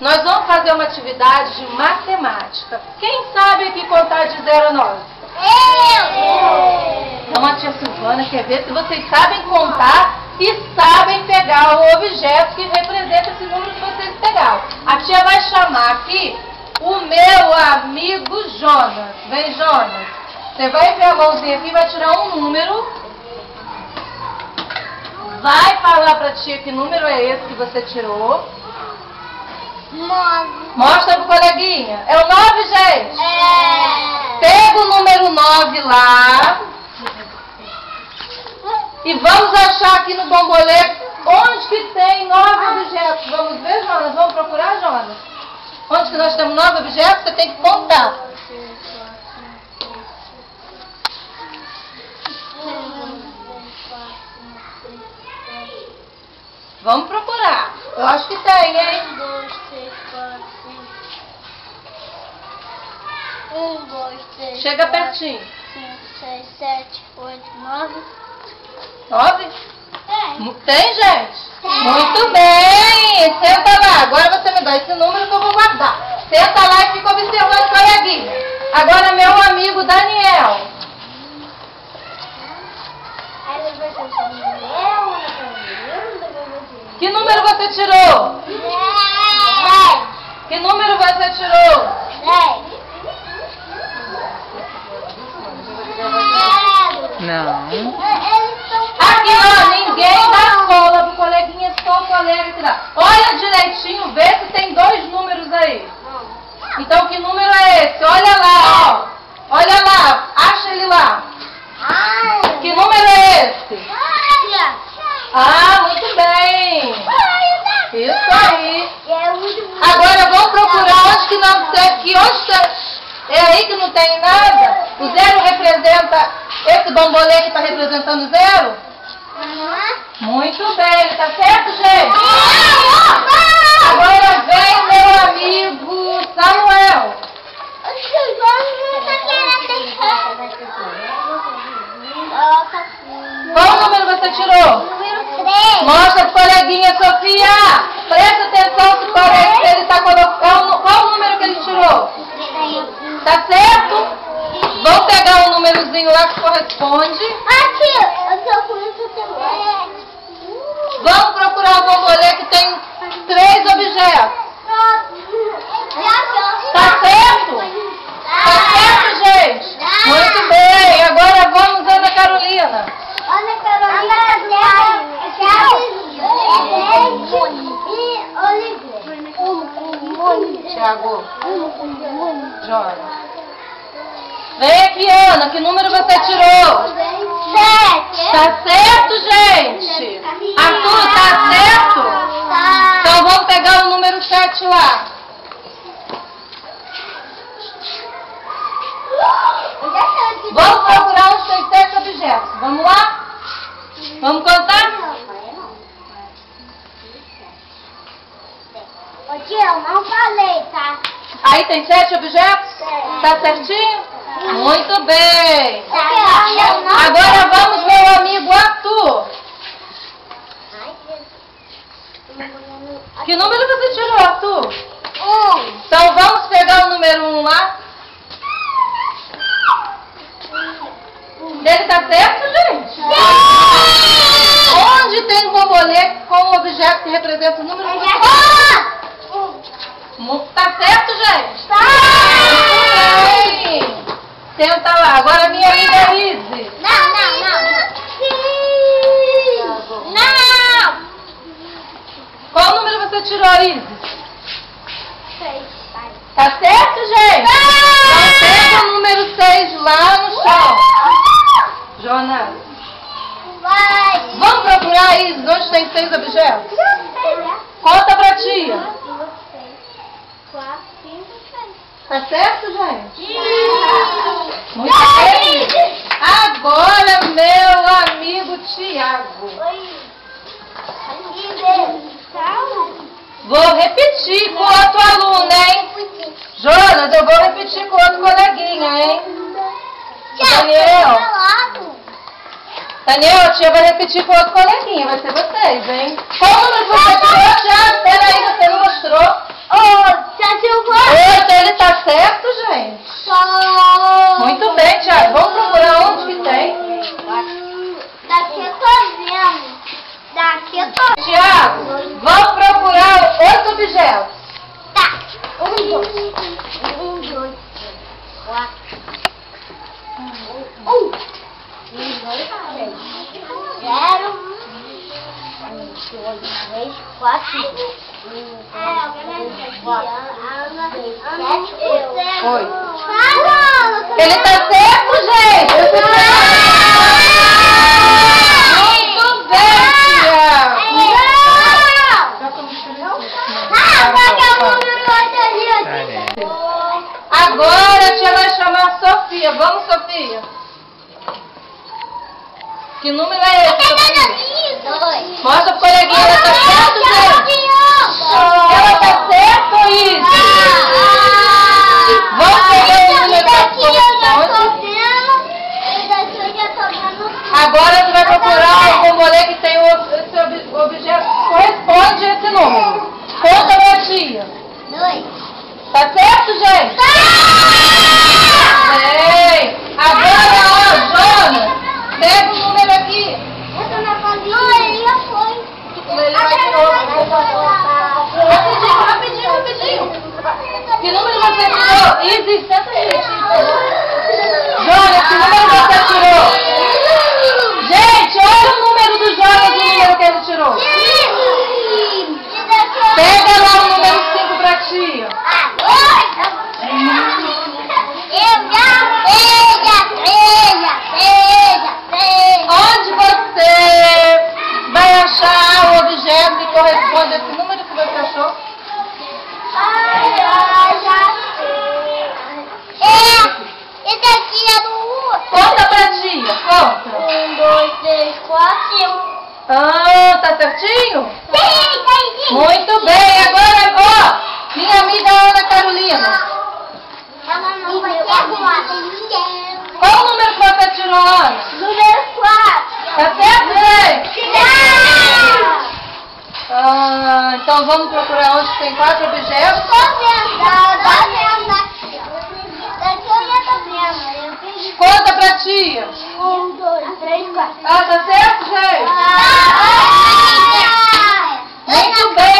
Nós vamos fazer uma atividade de matemática. Quem sabe aqui contar de 0 a 9? Então a tia Silvana quer ver se vocês sabem contar e sabem pegar o objeto que representa esse número que vocês pegaram. A tia vai chamar aqui o meu amigo Jonas. Vem, Jonas. Você vai enfiar a mãozinha aqui e vai tirar um número. Vai falar pra tia que número é esse que você tirou. 9. Mostra pro coleguinha. É o 9, gente? Pega o número 9 lá. E vamos achar aqui no bombolê onde que tem 9 objetos. Vamos ver, Jonas? Vamos procurar, Jonas? Onde que nós temos 9 objetos? Você tem que contar. Vamos procurar. Eu acho que tem, hein? 1, 2, 3, 4, 5. 1, 2, 3. Chega pertinho. 5, 6, 7, 8, 9. 9? Tem. Tem, gente? Tem. Muito bem. Senta lá. Agora você me dá esse número que eu vou guardar. Senta lá e fica observando o coleguinha. Agora, meu amigo Daniel. Que número você tirou? 10. Que número você tirou? 10. Não. Aqui, ó, ninguém dá cola pro coleguinha, só o colega que dá. Olha direitinho, vê se tem 2 números aí. Então, que número é esse? Olha lá, ó. Olha lá, acha ele lá. Que número é esse? Ah, muito bem. Isso aí. Agora vamos procurar onde que não tem, que onde tá, é aí que não tem nada. O 0 representa, esse bombolê que está representando 0? Muito bem, tá certo, gente? Agora vem o meu amigo Samuel. Qual número você tirou? Número 3. Mostra pro coleguinha, Sofia. Presta atenção se o colega, ele tá colocando. Qual o número que ele tirou? 3. Tá certo? Vamos pegar o númerozinho lá que corresponde. Aqui, eu tô com isso também. Vamos procurar o bombolê que tem 3 objetos. Tá certo? Tá certo, gente? Muito bem. Agora vamos, Ana Carolina. Ana Carolina, Tiago. Jonas. Vem aqui, Ana. Que número você tirou? 7. Tá certo, gente? Arthur, tá certo? Tá. Então vamos pegar o número 7 lá. Vamos procurar onde tem 7 objetos. Vamos lá? Vamos contar? Ô tia, eu não falei, tá? Aí tem 7 objetos? Tá certinho? Muito bem. Agora vamos ver o amigo Arthur. Que número você tirou, Arthur? 1. Então vamos pegar o número 1 lá. Ele tá certo, gente? Onde tem um bombolê com um objeto que representa o número? Tá certo, gente? Muito bem. Senta lá. Agora minha amiga Izzy. Não. Qual número você tirou, Izzy? 6. Tá certo, gente? Então pega o número 6 lá no chão. Jonas. Vai. Vamos procurar, Izzy, onde tem 6 objetos? Conta pra tia. 4, 5, 6. Tá certo, gente? Muito bem. Agora, meu amigo Tiago. Vou repetir com outro aluno, hein? Jonas, eu vou repetir com outro coleguinha, hein? Daniel. Daniel, a tia vai repetir com outro coleguinha. Vai ser vocês, hein? Qual número você tirou, Tiago? Peraí, você não mostrou. Oi. Ele tá certo, gente? Muito bem, tia. Agora a tia vai chamar a Sofia. Vamos, Sofia? Que número é esse, Sofia? 2. Mostra pro coleguinha, ela tá certo, gente? Ela tá certo, isso? Vamos pegar o número das corresponde. Agora você vai procurar o bombolê que tem esse objeto que corresponde a esse número. Conta pra tia. 2. Tá certo, gente? Ei, agora, ó, Jonas, pega o número aqui. Ele vai de novo. Rapidinho. Que número você tirou? Izzy, senta aí. Jonas, que número você tirou? Gente, olha o número do Jonas, o número que ele tirou. Pega lá o número 5 pra tia. Onde você vai achar o objeto que corresponde a esse número que você achou? Esse aqui é do Conta pra tia, conta. 1, 2, 3, 4, 5. Ah, tá certinho? Sim. Muito bem, agora, ó, minha amiga Ana Carolina. Qual o número que você tirou, Ana? Número 4. Tá certo, gente? Então vamos procurar onde tem 4 objetos. Conta pra tia. 1, 2, 3, 4. Ah, tá certo, gente? Muito bem.